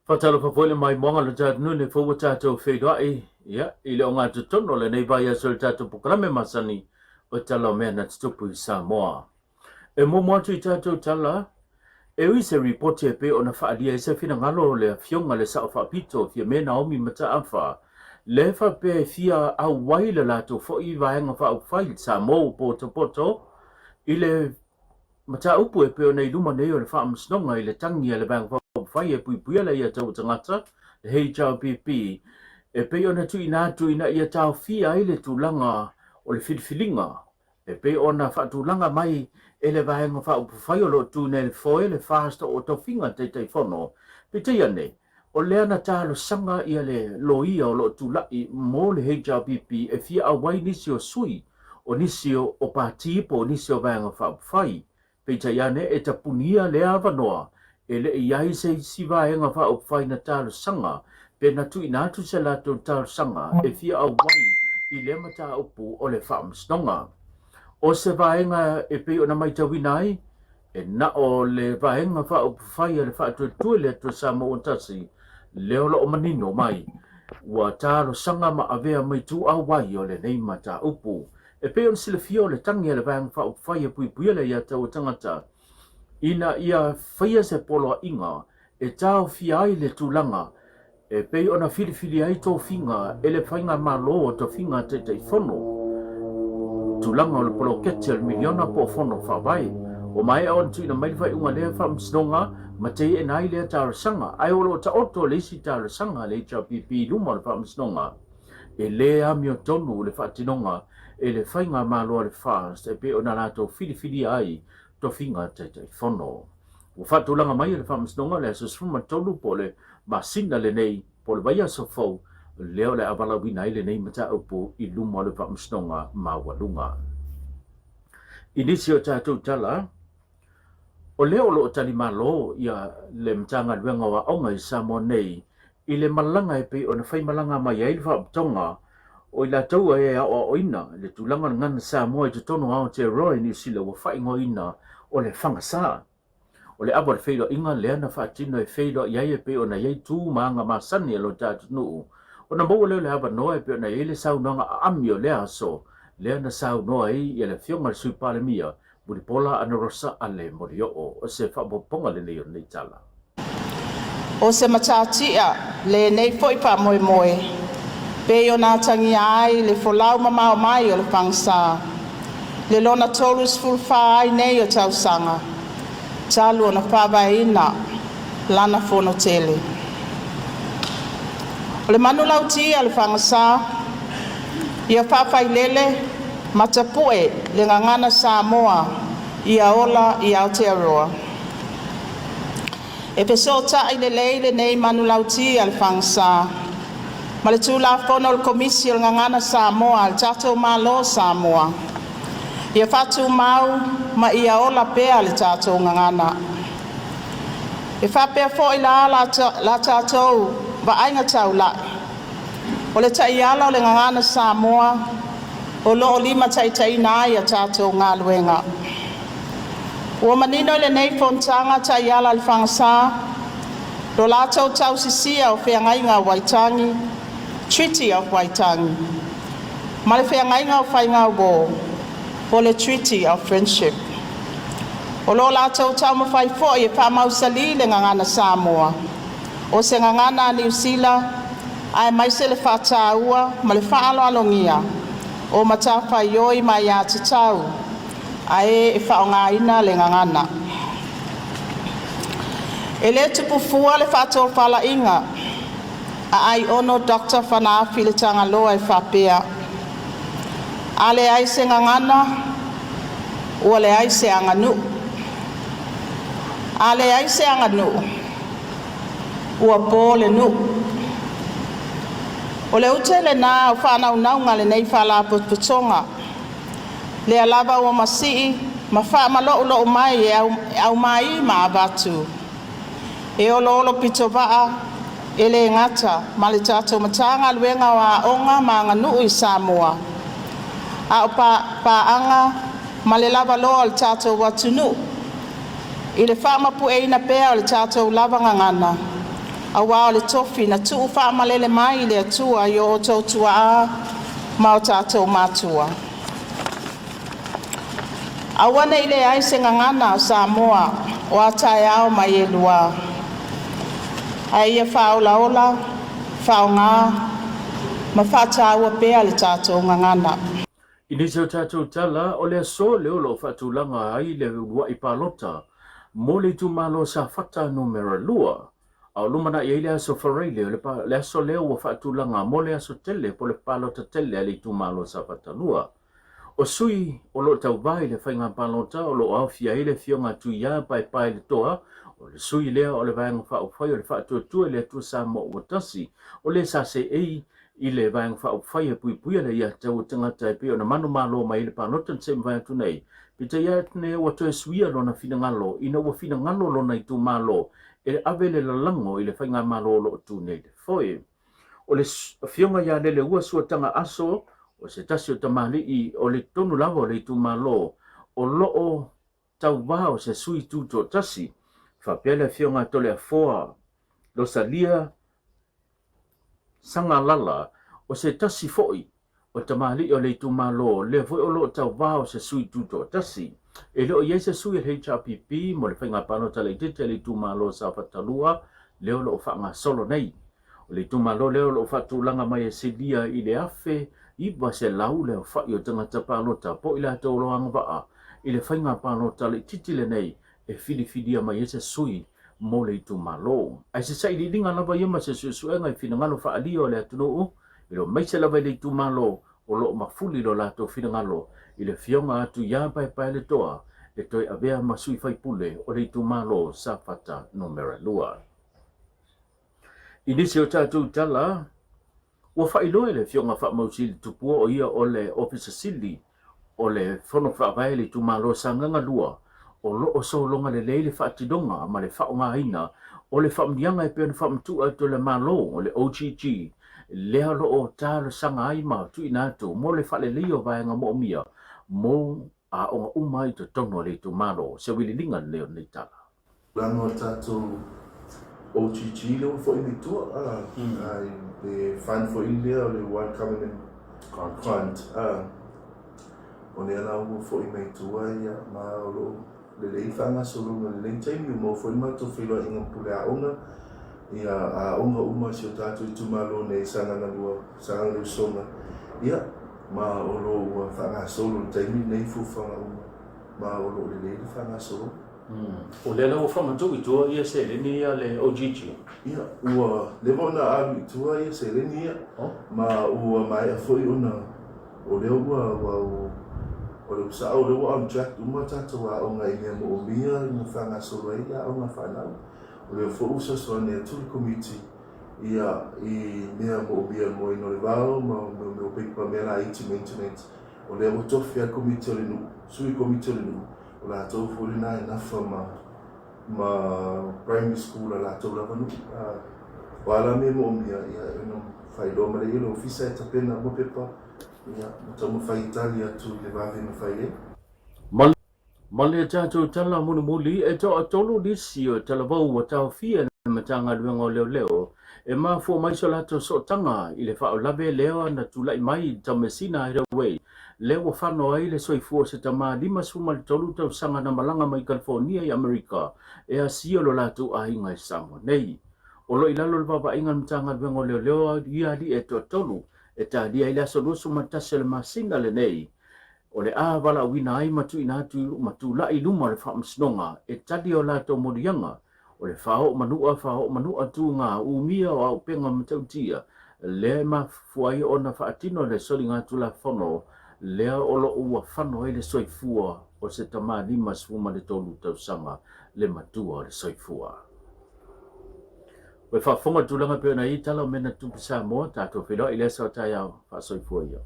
Fatalo fafole mai monga lo tatu nune fogo tatu whedwa ia ile o ngā tutono le nei vai aso le tatu pukrame masani o tala mea na tutupu I Samoa. E mo moatu I tatu tala, e ui se reporti e pe o na whaalia e se fina ngalo le fionga le sao whaapito fia me Naomi mata awha. Le wha pe fia au wai le lato fo I vaenga wha au whai Samoa poto poto, ile mata upu e pe o nei luma nei o le wha amsnonga I le tangi e le bang whai e pui pui ala ia tau tangata, le HRPP, e pe ona tu ina ia tau fia I le tūlanga o le whilwhilinga, e pe ona whaatūlanga mai e le vahenga whai o lo tū ne le foe le whāsta o tau whinga te whono, pe te ane, o lea na tālo sanga ia le loia o lo tūlai mō le HRPP e fia awai nisi o sui, o nisi o pātipo o nisi o vahenga whai, pe te ane e tapunia le awanoa, e le iai se siva e ngā whao whai na tālo sanga, pe na tu inatu se lato tālo sanga, e fia au wai I le mata upu o le whao msnonga. O se vaenga e pe o na mai tawinai, e na o le vaenga whao whai e le whao tue le tu Samoa o tasi, leo lo o manino mai, ua tālo sanga ma avea mai tu au wai o le nei mata upu. E pe on sile fio le tangi e le vaenga whao whai e pui pui le ia tau tangata, ina ia whaia se polo inga e tau fiai le tūlanga e pei ona whiriwhiri ai tō whinga e le whainga malo o tō whinga te whono tūlanga o le polo ketel miliona po whono whawai o mai aon tuina mai whai unga lea whamsnonga ma te e nai lea tārasanga ai olo ta oto le isi tārasanga le HRPP luma le whamsnonga e lea mio tonu le whatinonga e le whainga malo le fast e pei ona lato whiriwhiri ai to finga te whono. O whatulanga mai le whamasnonga le aso sfuma tolu po le masina le nei po le waia so fau leo le awala wina le nei mata upo I luma le whamasnonga mawalunga. Inisi o tātou tala, o leo lo o tali malo ia le mtanga luenga wa onga I Samoa nei I le malanga e pe o na whai malanga mai ai le whaaptonga o I la taua e a o ina le tūlanga ngana Samoa I te tono ao te roi ni sila wa whaingo ina o le whangasa. O le awa le whairo inga lea na whaatino e whairo iai e pe o na iai tū maanga masani e lo tātu nuu. O na maua leo le awa noa e pe o na iai le saunanga a ami o lea aso. Lea na saunoa I le whionga le suipale mia. Muripola ana rosa ale mori o se whapoponga le leo nei tala. O se matatia le nei foi pa moe moe. Pe o nā tangi ai le folau mamao mai o le whangsa. Le lona tolus fulfai nei o tausanga. Talu ona whawaina lana fono tele. O le manu lautia le whangasa. Ia whawhai lele matapue le ngangana Samoa. Ia ola I Aotearoa. E peso tai le leile nei manu lautia le whangasa. Ma le tūla whono le komisi o le ngangana Samoa. Le tatou malo Samoa. Ia whatu mau ma ia ola pea le tātou ngangana. E whapea fo I la tātou wa ainga tau la. O le taiala o le ngangana Samoa, o lo o lima taitai nai a tātou ngā luenga. Ua manino le nei fontanga taiala le whangasa, lo lātou tau sisia o whiangainga o Waitangi, Treaty of Waitangi. Ma le whiangainga o whainga o o le Treaty of Friendship. O lo lātou tau mawhai fo I e whamausali le ngangana Samoa. O se ngangana New Zealand, ai mai se le whātāua ma le whaaloalongia. O matawhai oi mai a te tau, ai e whaongaina le ngangana. E le tupu fua le whātou whala inga, a ai ono Dr. Whanaafi le tanga loa e whapea. Ale ai se ngangana, ua le ai se anganu. Ale ai se anganu, ua pō le nu. O le utele nā o whanau naunga le nei whala putonga. Le alava ua masii, ma wha malo lo mai e au mai ma avatu. E olo pito vaa, e le ngata, ma le tātou matanga luenga wa onga ma nganu I Samoa. A o paanga ma le lava loa le tātou watunu. I le whaamapu e ina pēa o le tātou lava ngangana. Awa o le tofi na tuu whaamalele mai le atua i o tautua a ma o tātou mātua. Awa nei le ai se ngangana Samoa o atai ao mai e lua. Ai e whaolaola, whaonga, ma whātaua pēa le tātou ngangana. Ini se o tātou tala o le aso leo lo whatulanga ai le ua i palota mo le tumalo sa whata numero lua. Au lumana i le aso whareile le aso leo wa whatulanga mo le aso tele po le palota tele le tumalo sa whata lua. O sui o lo tau vai le whainga palota o lo au fia i le fionga tuia pai le toa o le sui leo o le vaenga wha whai o le whatuatua le atua sa mo uatasi o le sa se ei i le vaenga wha whai e pui pui le ia tau tangata e pe o na manu malo mai le palota se mwai atu nei. Pita ia tne o atoe suia lo na fina ngalo ina o fina ngalo lo na i tu malo e ave le lalango i le whainga malo lo tu nei le foi. O le fionga ia le ua suatanga aso o se tasi o tamali i o le tonu lava o le tu malo o loo tau wao se sui tuto tasi whapele fionga tole a foa lo salia sanga lala o se tasi foi o tamali o le tu malo le foi o loo tau wao se sui tuto tasi e leo i se sui le HRPP mo le whainga pano tale tete le tu malo sa fatalua leo lo whanga solo nei o le tu malo leo lo fatulanga mai e sedia i le afe iba se lau le whai o tangata palota po ila te oloanga waa i le whainga palota le titile nei e whidiwhidia mai e se sui mo le tu malo. Ai se sai li linga lava ima se suenga i whinangalo wha alio le atunuu i lo mai se lava le tu malo o lo mafuli lo lato whinangalo i le fionga atu ia pai le toa e toi avea masui whai pule o le tu malo sa fata numera lua. Inisi o tātou tala ua whailoe le fionga wha mausili tupua o ia o le officer sili o le whono whaavae le tu malo sa nganga lua o loo solonga le leile whaatidonga ma le whaonga ina o le whaamdianga e pēna whaamtua to le malo o le OGG lea loo tālo sanga ai ma tu inatu mo le whale leo vaenga mo mia mo a onga umai to tono le tu malo se wili linga leo nei tala. Lano tātou OGG leo fo i mitua ai le fan fo i lea o le one coming in grant o ne ala uo fo i mitua ia ma o lo le lei whanga solunga le lei taimi o mo fo i mato whiloa inga pule a onga ia a onga uma si o tātou i tumalo nei sanganga lua songa ia ma o lo ua whanga solo taimi nei fufanga uma ma o lo le lei whanga solo O le lau whamatu i tua ia se leni ia le OGG. Ia, ua le mona alu i tua ia se leni ia ma ua mai a foi ona o le ua o le usa o le ua on track uma tātou a onga i mea mo o mia i mo whanga solo ia a onga whanau o le fo usa soa nea tuli komiti ia i mea mo o mia mo ino le vao ma me o pepa mea la iti maintenance o le ua tofi a komiti o le nu sui komiti o le nu o la tau furi na inafa ma primary school a la tau lava nu o ala me mo mia ia ino whailoa ma le ilo ofisa e tapena mo pepa ia mo tamu whai Italia tu le vave me whai e Male tātou tala munu muli e to a tolu disi o tala vau wa tau fia na matanga luenga o leo leo e maa fua mai so lato so tanga i le whao lawe leo na tulai mai ta mesina i rawei leo wa whano ai le soifua se tama lima suma le tolu tau sanga na malanga mai California i Amerika e a sio lo lato a inga i Samoa nei o lo ilalo le vava inga matanga luenga o leo leo ia li e to tolu e ta dia ila so lusu matase le masina le nei o le a wala wina ai matu inatu matu la iluma le whaamsinonga e tadi o lato morianga o le whao manua tu ngā umia o au penga matautia le ma fuai o na whaatino le soli ngā tula whono lea o lo ua whano e le soifua o se tama lima sfuma le tolu tausanga le matua o le soifua. Wai whaafonga tulanga pēna i tala o mena tupi Samoa tātou whiloa i lesa o tai au wha soifua ia.